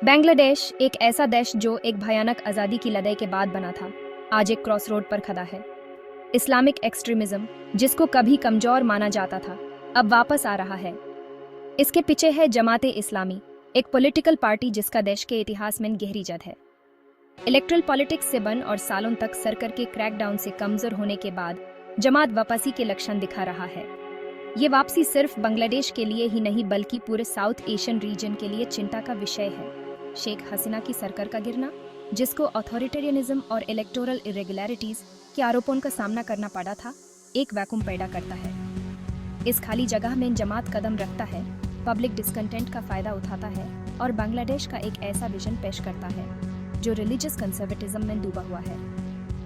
बांग्लादेश एक ऐसा देश जो एक भयानक आज़ादी की लड़ाई के बाद बना था, आज एक क्रॉसरोड पर खड़ा है। इस्लामिक एक्सट्रीमिज्म, जिसको कभी कमजोर माना जाता था, अब वापस आ रहा है। इसके पीछे है जमात इस्लामी, एक पॉलिटिकल पार्टी जिसका देश के इतिहास में गहरी जड़ है। इलेक्ट्रल पॉलिटिक्स से बन और सालों तक सरकार के क्रैकडाउन से कमजोर होने के बाद जमात वापसी के लक्षण दिखा रहा है। ये वापसी सिर्फ बांग्लादेश के लिए ही नहीं बल्कि पूरे साउथ एशियन रीजन के लिए चिंता का विषय है। शेख हसीना की सरकार का गिरना, जिसको अथॉरिटेरियनिज्म और इलेक्टोरल इरेगुलरिटीज के आरोपों का सामना करना पड़ा था, एक वैक्यूम पैदा करता है। इस खाली जगह में जमात कदम रखता है, पब्लिक डिस्कंटेंट का फायदा उठाता है और बांग्लादेश का एक ऐसा विजन पेश करता है जो रिलीजियस कंजर्वेटिज्म में डूबा हुआ है।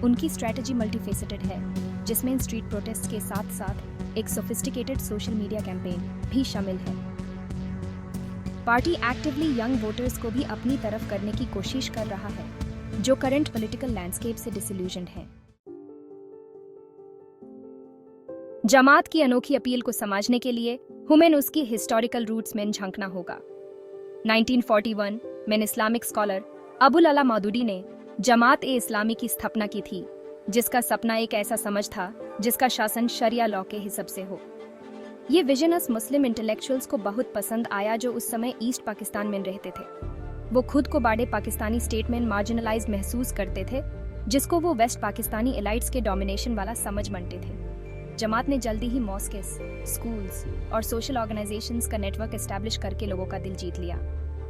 उनकी स्ट्रैटेजी मल्टीफेसेटेड है, जिसमें स्ट्रीट प्रोटेस्ट के साथ साथ एक सोफिस्टिकेटेड सोशल मीडिया कैंपेन भी शामिल है। पार्टी एक्टिवली यंग वोटर्स को भी अपनी तरफ करने की कोशिश कर रहा है, जो करंट पॉलिटिकल लैंडस्केप से डिसइल्यूजन्ड है। जमात की अनोखी अपील को समझने के लिए हमें उसकी हिस्टोरिकल रूट्स में झांकना होगा। 1941 में इस्लामिक स्कॉलर अबुल अला मौदूदी ने जमात ए इस्लामी की स्थापना की थी, जिसका सपना एक ऐसा समझ था जिसका शासन शरिया लॉ के हिसाब से हो। ये विजन उस मुस्लिम इंटेलेक्चुअल्स को बहुत पसंद आया जो उस समय ईस्ट पाकिस्तान में रहते थे। वो खुद को बड़े पाकिस्तानी स्टेट में मार्जिनलाइज महसूस करते थे, जिसको वो वेस्ट पाकिस्तानी एलाइट्स के डोमिनेशन वाला समझ मानते थे। जमात ने जल्दी ही मॉस्केस, स्कूल्स और सोशल ऑर्गेनाइजेशंस का नेटवर्क एस्टैब्लिश करके लोगों का दिल जीत लिया।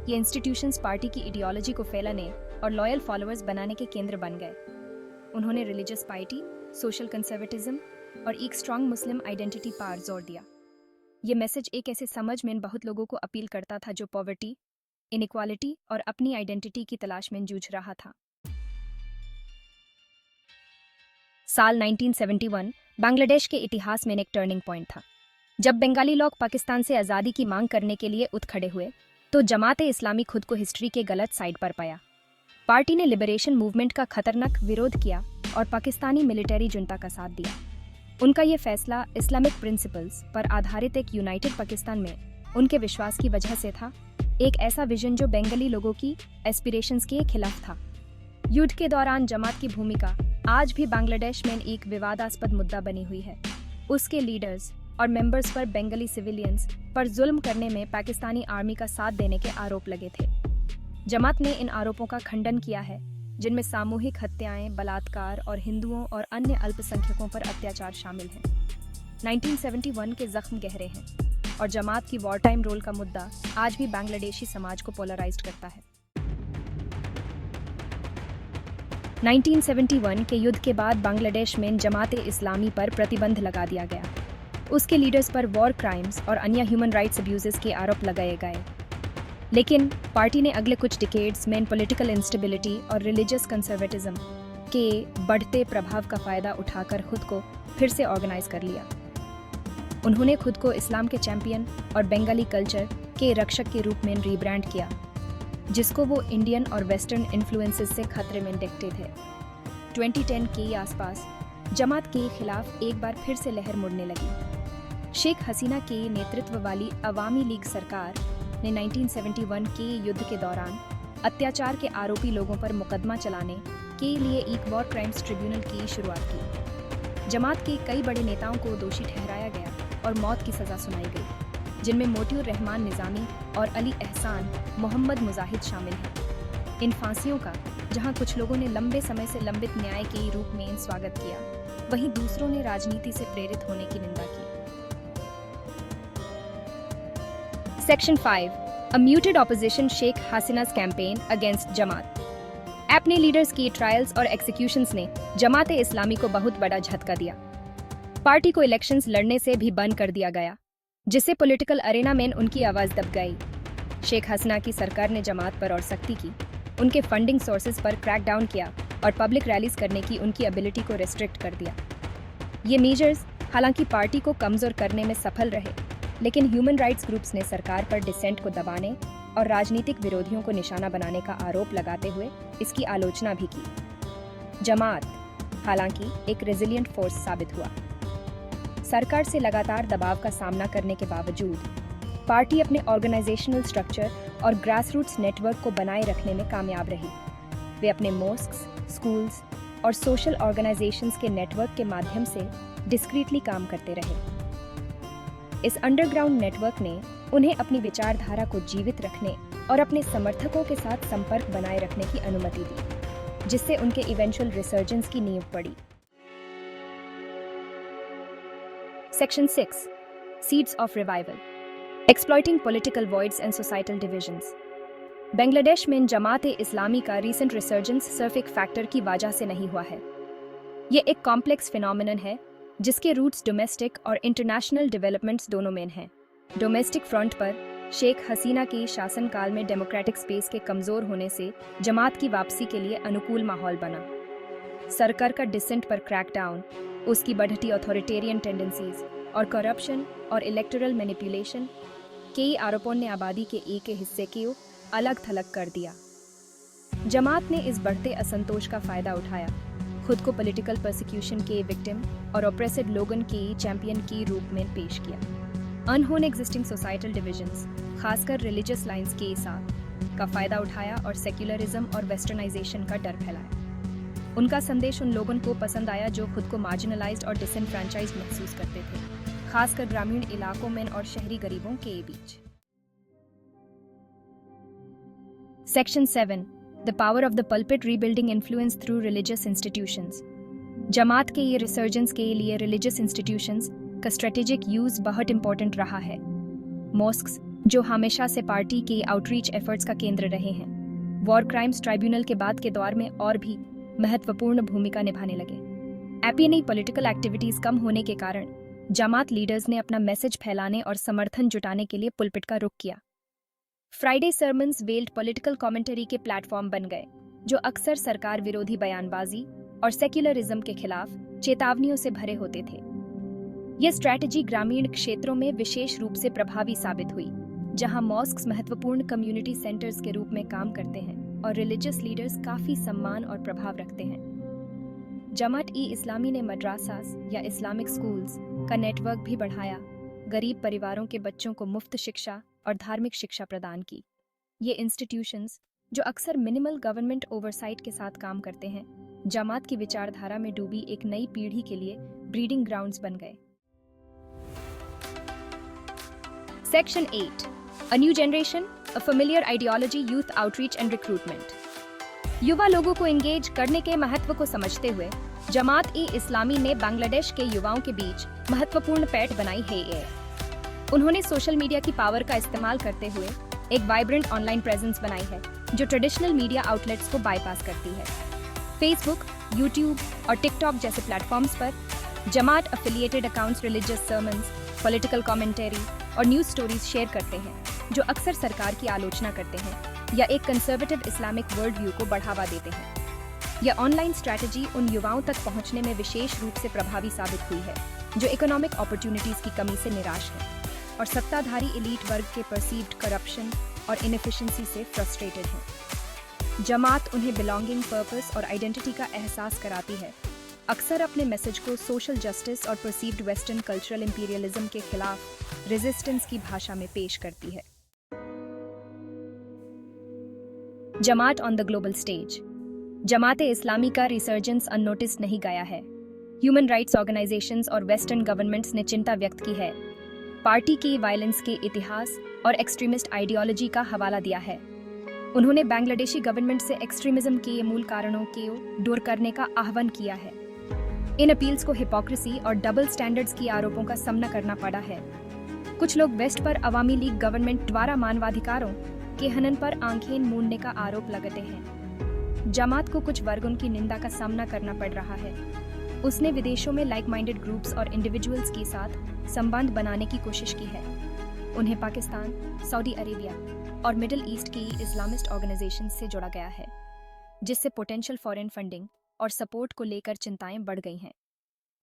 ये इंस्टीट्यूशंस पार्टी की आइडियोलॉजी को फैलाने और लॉयल फॉलोअर्स बनाने के केंद्र बन गए। उन्होंने रिलीजियस पाइटी, सोशल कंजर्वेटिज्म और एक स्ट्रॉन्ग मुस्लिम आइडेंटिटी पर जोर दिया। ये मैसेज एक ऐसे समझ में बहुत लोगों को अपील करता था जो पॉवर्टी, इनइक्वालिटी और अपनी आइडेंटिटी की तलाश में जूझ रहा था। साल 1971 बांग्लादेश के इतिहास में एक टर्निंग पॉइंट था। जब बंगाली लोग पाकिस्तान से आज़ादी की मांग करने के लिए उठ खड़े हुए, तो जमात इस्लामी खुद को हिस्ट्री के गलत साइड पर पाया। पार्टी ने लिबरेशन मूवमेंट का खतरनाक विरोध किया और पाकिस्तानी मिलिट्री जुंता का साथ दिया। उनका ये फैसला इस्लामिक प्रिंसिपल्स पर आधारित एक यूनाइटेड पाकिस्तान में उनके विश्वास की वजह से था, एक ऐसा विजन जो बंगाली लोगों की एस्पिरेशंस के खिलाफ था। युद्ध के दौरान जमात की भूमिका आज भी बांग्लादेश में एक विवादास्पद मुद्दा बनी हुई है। उसके लीडर्स और मेंबर्स पर बंगाली सिविलियंस पर जुल्म करने में पाकिस्तानी आर्मी का साथ देने के आरोप लगे थे। जमात ने इन आरोपों का खंडन किया है, जिनमें सामूहिक हत्याएं, बलात्कार और हिंदुओं और अन्य अल्पसंख्यकों पर अत्याचार शामिल हैं। 1971 के जख्म गहरे हैं और जमात की वॉर टाइम रोल का मुद्दा आज भी बांग्लादेशी समाज को पोलराइज्ड करता है। 1971 के युद्ध के बाद बांग्लादेश में जमात इस्लामी पर प्रतिबंध लगा दिया गया। उसके लीडर्स पर वॉर क्राइम्स और अन्य ह्यूमन राइट्स अब्यूजेस के आरोप लगाए गए। लेकिन पार्टी ने अगले कुछ डिकेड्स में पॉलिटिकल इंस्टेबिलिटी और रिलीजियस कंजर्वेटिज्म के बढ़ते प्रभाव का फायदा उठाकर खुद को फिर से ऑर्गेनाइज कर लिया। उन्होंने खुद को इस्लाम के चैंपियन और बंगाली कल्चर के रक्षक के रूप में रीब्रांड किया, जिसको वो इंडियन और वेस्टर्न इन्फ्लुएंसेस से खतरे में देखते थे। 2010 के आसपास जमात के खिलाफ एक बार फिर से लहर मुड़ने लगी। शेख हसीना के नेतृत्व वाली अवामी लीग सरकार ने 1971 के युद्ध के दौरान अत्याचार के आरोपी लोगों पर मुकदमा चलाने के लिए एक वॉर क्राइम्स ट्रिब्यूनल की शुरुआत की। जमात के कई बड़े नेताओं को दोषी ठहराया गया और मौत की सजा सुनाई गई, जिनमें मोतियुर रहमान निजामी और अली एहसान मोहम्मद मुजाहिद शामिल हैं। इन फांसियों का जहां कुछ लोगों ने लंबे समय से लंबित न्याय के रूप में स्वागत किया, वहीं दूसरों ने राजनीति से प्रेरित होने की निंदा की। Section 5. A muted opposition Sheikh Hasina's campaign against जमात। अपने लीडर्स की ट्रायल्स और एक्सिक्यूशंस ने जमात इस्लामी को बहुत बड़ा झटका दिया। पार्टी को इलेक्शंस लड़ने से भी बंद कर दिया गया, जिससे पॉलिटिकल अरेना में उनकी आवाज दब गई। शेख हसीना की सरकार ने जमात पर और सख्ती की, उनके फंडिंग सोर्सेज पर क्रैकडाउन किया और पब्लिक रैलीज करने की उनकी एबिलिटी को रेस्ट्रिक्ट कर दिया। ये मेजर्स हालांकि पार्टी को कमजोर करने में सफल रहे, लेकिन ह्यूमन राइट्स ग्रुप्स ने सरकार पर डिसेंट को दबाने और राजनीतिक विरोधियों को निशाना बनाने का आरोप लगाते हुए इसकी आलोचना भी की। जमात हालांकि एक रेजिलिएंट फोर्स साबित हुआ। सरकार से लगातार दबाव का सामना करने के बावजूद पार्टी अपने ऑर्गेनाइजेशनल स्ट्रक्चर और ग्रासरूट्स नेटवर्क को बनाए रखने में कामयाब रही। वे अपने मॉस्क्स, स्कूल्स और सोशल ऑर्गेनाइजेशंस के नेटवर्क के माध्यम से डिस्क्रीटली काम करते रहे। इस अंडरग्राउंड नेटवर्क ने उन्हें अपनी विचारधारा को जीवित रखने और अपने समर्थकों के साथ संपर्क बनाए रखने की अनुमति दी, जिससे उनके इवेंचुअल रिसर्जेंस की नींव पड़ी। Section 6 seeds of revival, exploiting political voids and societal divisions. Bangladesh में जमात-ए-इस्लामी का रीसेंट रिसर्जेंस सिर्फ एक फैक्टर की वजह से नहीं हुआ है। ये एक कॉम्प्लेक्स फिनोमिनन है जिसके रूट्स डोमेस्टिक और इंटरनेशनल डेवलपमेंट्स दोनों में हैं। डोमेस्टिक फ्रंट पर शेख हसीना के शासनकाल में डेमोक्रेटिक स्पेस के कमज़ोर होने से जमात की वापसी के लिए अनुकूल माहौल बना। सरकार का डिसेंट पर क्रैकडाउन, उसकी बढ़ती अथॉरिटेरियन टेंडेंसीज और करप्शन और इलेक्टोरल मैनिपुलेशन, कई आरोपों ने आबादी के एक हिस्से को अलग थलग कर दिया। जमात ने इस बढ़ते असंतोष का फायदा उठाया, खुद को पॉलिटिकल परसिक्यूशन के विक्टिम और ऑप्रेसिड लोगन के चैंपियन के रूप में पेश किया। अनहोन एग्जिस्टिंग सोसाइटल डिविजन्स, खासकर रिलीजियस लाइंस के साथ का फायदा उठाया और सेक्युलरिज्म और वेस्टर्नाइजेशन का डर फैलाया। उनका संदेश उन लोगों को पसंद आया जो खुद को मार्जिनलाइज्ड और डिसएनफ्रेंचाइज्ड महसूस करते थे, खासकर ग्रामीण इलाकों में और शहरी गरीबों के बीच। Section 7 The power of the pulpit rebuilding influence through religious institutions. जमात के ये रिसर्जेंस के लिए रिलीजियस इंस्टीट्यूशंस का स्ट्रेटेजिक यूज बहुत इंपॉर्टेंट रहा है। मॉस्क्स, जो हमेशा से पार्टी के आउटरीच एफर्ट्स का केंद्र रहे हैं, वॉर क्राइम्स ट्राइब्यूनल के बाद के दौर में और भी महत्वपूर्ण भूमिका निभाने लगे। एपीएनई पॉलिटिकल एक्टिविटीज कम होने के कारण जमात लीडर्स ने अपना मैसेज फैलाने और समर्थन जुटाने के लिए पुलपिट का रुख किया। Friday sermons weld political commentary के प्लेटफॉर्म बन गए, जो अक्सर सरकार विरोधी बयानबाजी और सेक्युलरिज्म के खिलाफ चेतावनियों से भरे होते थे। यह स्ट्रैटेजी ग्रामीण क्षेत्रों में विशेष रूप से प्रभावी साबित हुई, जहां मॉस्क्स महत्वपूर्ण कम्युनिटी सेंटर्स के रूप में काम करते हैं और रिलीजियस लीडर्स काफी सम्मान और प्रभाव रखते हैं। जमात-ए-इस्लामी ने मद्रासास या इस्लामिक स्कूल्स का नेटवर्क भी बढ़ाया, गरीब परिवारों के बच्चों को मुफ्त शिक्षा और धार्मिक शिक्षा प्रदान की। ये इंस्टीट्यूशंस, जो अक्सर मिनिमल गवर्नमेंट ओवरसाइट के साथ काम करते हैं, जमात की विचारधारा में डूबी एक नई पीढ़ी के लिए ब्रीडिंग ग्राउंड्स बन गए। Section 8 A new generation, a familiar ideology, youth outreach and recruitment. युवा लोगों को एंगेज करने के महत्व को समझते हुए जमात-ए-इस्लामी ने बांग्लादेश के युवाओं के बीच महत्वपूर्ण पैठ बनाई है। उन्होंने सोशल मीडिया की पावर का इस्तेमाल करते हुए एक वाइब्रेंट ऑनलाइन प्रेजेंस बनाई है, जो ट्रेडिशनल मीडिया आउटलेट्स को बाईपास करती है। फेसबुक, यूट्यूब और टिकटॉक जैसे प्लेटफॉर्म्स पर Jamaat affiliated accounts religious sermons, political commentary और न्यूज स्टोरीज शेयर करते हैं, जो अक्सर सरकार की आलोचना करते हैं या एक कंजर्वेटिव इस्लामिक वर्ल्ड व्यू को बढ़ावा देते हैं। यह ऑनलाइन स्ट्रैटेजी उन युवाओं तक पहुंचने में विशेष रूप से प्रभावी साबित हुई है, जो इकोनॉमिक अपॉर्चुनिटीज की कमी से निराश है और सत्ताधारी एलीट वर्ग के परसीव्ड करप्शन और इनएफिशिएंसी से फ्रस्ट्रेटेड है। जमात उन्हें बिलोंगिंग, पर्पस और आइडेंटिटी का एहसास कराती है, अक्सर अपने मैसेज को सोशल जस्टिस और परसीव्ड वेस्टर्न कल्चरल इंपीरियलिज्म के खिलाफ रेजिस्टेंस की भाषा में पेश करती है। Jamaat on the global stage. Jamaat-e-Islami का रिसर्जेंस अननोटिस्ड नहीं गया है। ह्यूमन राइट्स ऑर्गेनाइजेशंस और वेस्टर्न गवर्नमेंट्स ने चिंता व्यक्त की है। पार्टी की वायलेंस के इतिहास और एक्सट्रीमिस्ट आइडियोलॉजी का हवाला दिया है। उन्होंने बांग्लादेशी गवर्नमेंट से एक्सट्रीमिज्म के मूल कारणों को दूर करने का आह्वान किया है। इन अपील्स को हिपोक्रेसी और डबल स्टैंडर्ड्स की आरोपों का सामना करना पड़ा है। कुछ लोग वेस्ट पर अवामी लीग गवर्नमेंट द्वारा मानवाधिकारों के हनन पर आंखें मूंदने का आरोप लगाते हैं। जमात को कुछ वर्गों की निंदा का सामना करना पड़ रहा है। उसने विदेशों में लाइक माइंडेड ग्रुप्स और इंडिविजुअल्स के साथ संबंध बनाने की कोशिश की है। उन्हें पाकिस्तान, सऊदी अरेबिया और मिडिल ईस्ट की इस्लामिस्ट ऑर्गेनाइजेशन से जोड़ा गया है, जिससे पोटेंशियल फॉरेन फंडिंग और सपोर्ट को लेकर चिंताएं बढ़ गई हैं।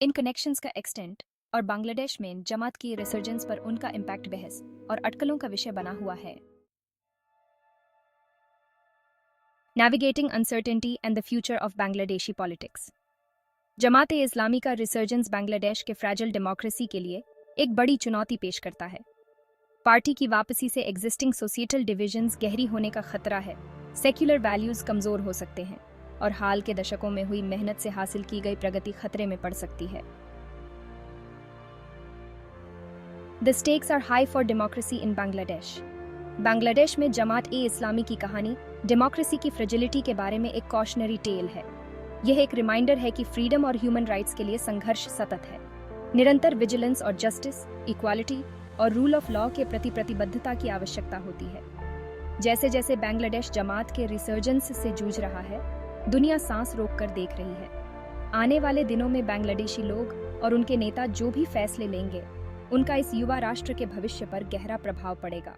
इन कनेक्शंस का एक्सटेंट और बांग्लादेश में जमात की रिसर्जेंस पर उनका इम्पैक्ट बहस और अटकलों का विषय बना हुआ है। Navigating uncertainty and the future of Bangladeshi politics. Jamaat-e-Islami का रिसर्जेंस बांग्लादेश के फ्रैजाइल डेमोक्रेसी के लिए एक बड़ी चुनौती पेश करता है। पार्टी की वापसी से एग्जिस्टिंग सोसाइटल डिविजन्स गहरी होने का खतरा है। सेक्युलर वैल्यूज कमजोर हो सकते हैं और हाल के दशकों में हुई मेहनत से हासिल की गई प्रगति खतरे में पड़ सकती है। The stakes are high for democracy in Bangladesh. Bangladesh में जमात ए इस्लामी की कहानी डेमोक्रेसी की फ्रेजिलिटी के बारे में एक कॉशनरी टेल है। यह एक रिमाइंडर है कि फ्रीडम और ह्यूमन राइट्स के लिए संघर्ष सतत है। निरंतर विजिलेंस और जस्टिस, इक्वालिटी और रूल ऑफ लॉ के प्रति प्रतिबद्धता की आवश्यकता होती है। जैसे जैसे बांग्लादेश जमात के रिसर्जेंस से जूझ रहा है, दुनिया सांस रोककर देख रही है। आने वाले दिनों में बांग्लादेशी लोग और उनके नेता जो भी फैसले लेंगे, उनका इस युवा राष्ट्र के भविष्य पर गहरा प्रभाव पड़ेगा।